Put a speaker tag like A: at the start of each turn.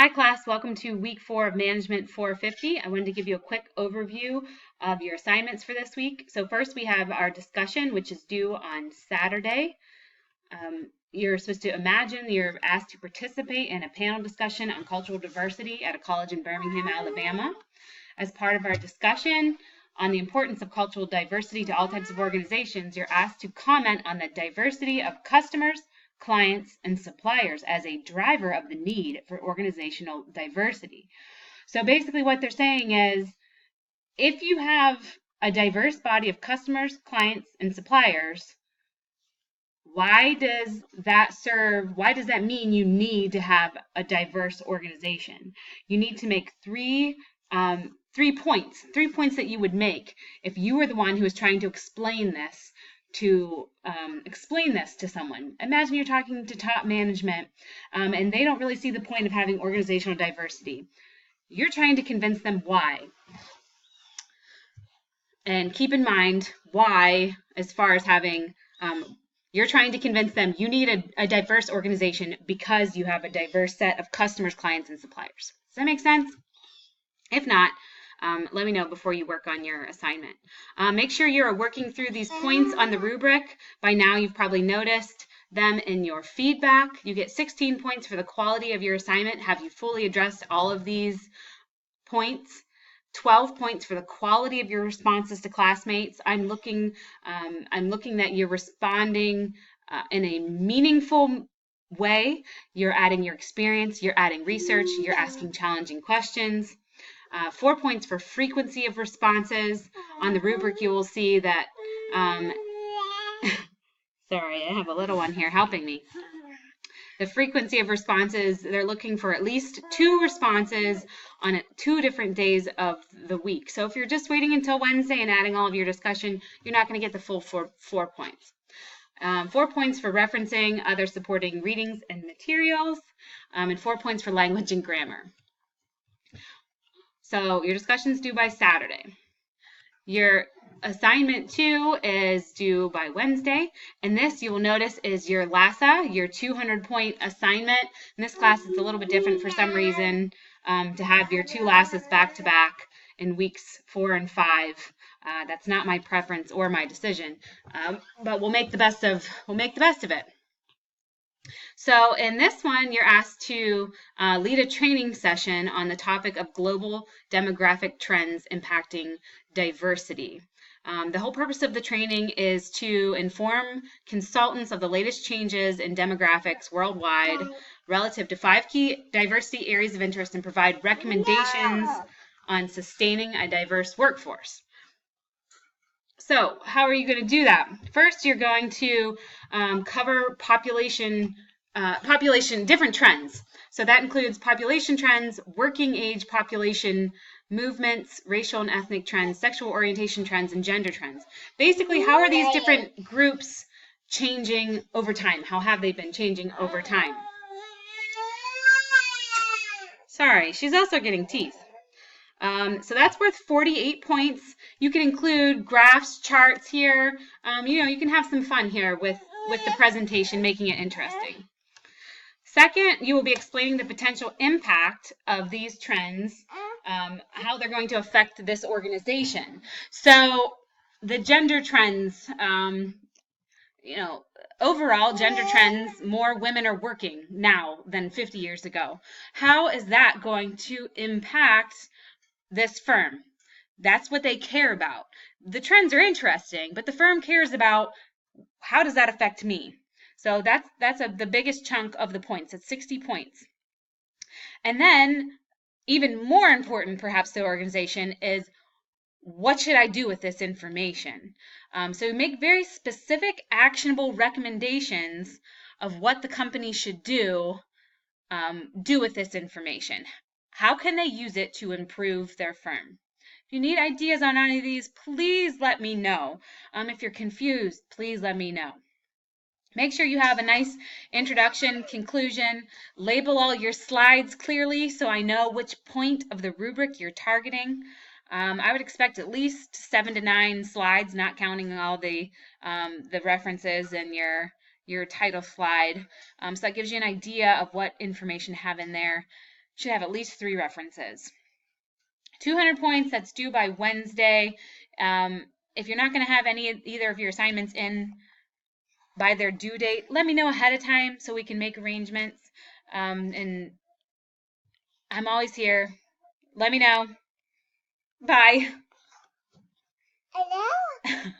A: Hi class, welcome to week 4 of Management 450. I wanted to give you a quick overview of your assignments for this week. So first we have our discussion, which is due on Saturday. You're supposed to imagine you're asked to participate in a panel discussion on cultural diversity at a college in Birmingham, Alabama. As part of our discussion on the importance of cultural diversity to all types of organizations, you're asked to comment on the diversity of customers, clients, and suppliers as a driver of the need for organizational diversity. So basically what they're saying is, if you have a diverse body of customers, clients, and suppliers, why does that mean you need to have a diverse organization? You need to make three points that you would make if you were the one who was trying to explain this to someone. Imagine you're talking to top management and they don't really see the point of having organizational diversity. You're trying to convince them why. And keep in mind why, as far as having, you're trying to convince them you need a diverse organization because you have a diverse set of customers, clients, and suppliers. Does that make sense? If not, let me know before you work on your assignment. Make sure you're working through these points on the rubric. By now, you've probably noticed them in your feedback. You get 16 points for the quality of your assignment. Have you fully addressed all of these points? 12 points for the quality of your responses to classmates. I'm looking that you're responding in a meaningful way. You're adding your experience, you're adding research, you're asking challenging questions. 4 points for frequency of responses. On the rubric, you will see that, sorry, I have a little one here helping me. The frequency of responses, they're looking for at least 2 responses on 2 different days of the week. So if you're just waiting until Wednesday and adding all of your discussion, you're not going to get the full 4 points. 4 points for referencing other supporting readings and materials, and 4 points for language and grammar. So your discussion is due by Saturday. Your assignment 2 is due by Wednesday, and this, you will notice, is your LASA, your 200-point assignment. In this class, it's a little bit different for some reason to have your 2 LASAs back-to-back in weeks 4 and 5. That's not my preference or my decision, but we'll make the best of it. So in this one, you're asked to lead a training session on the topic of global demographic trends impacting diversity. The whole purpose of the training is to inform consultants of the latest changes in demographics worldwide relative to 5 key diversity areas of interest and provide recommendations on sustaining a diverse workforce. So how are you going to do that? First, you're going to cover population different trends. So that includes population trends, working age population movements, racial and ethnic trends, sexual orientation trends, and gender trends. Basically, how are these different groups changing over time? How have they been changing over time? Sorry, she's also getting teeth. So that's worth 48 points. You can include graphs, charts here. You can have some fun here with the presentation, making it interesting. Second, you will be explaining the potential impact of these trends, how they're going to affect this organization. So the gender trends, overall gender trends, more women are working now than 50 years ago. How is that going to impact this firm? That's what they care about. The trends are interesting, but the firm cares about, how does that affect me? So that's the biggest chunk of the points. It's 60 points. And then, even more important perhaps to the organization, is what should I do with this information? So make very specific, actionable recommendations of what the company should do with this information. How can they use it to improve their firm? If you need ideas on any of these, please let me know. If you're confused, please let me know. Make sure you have a nice introduction, conclusion, label all your slides clearly so I know which point of the rubric you're targeting. I would expect at least 7 to 9 slides, not counting all the references and your title slide. So that gives you an idea of what information to have in there. should have at least 3 references. 200 points, that's due by Wednesday. If you're not going to have either of your assignments in by their due date, let me know ahead of time so we can make arrangements. And I'm always here. Let me know. Bye. Hello.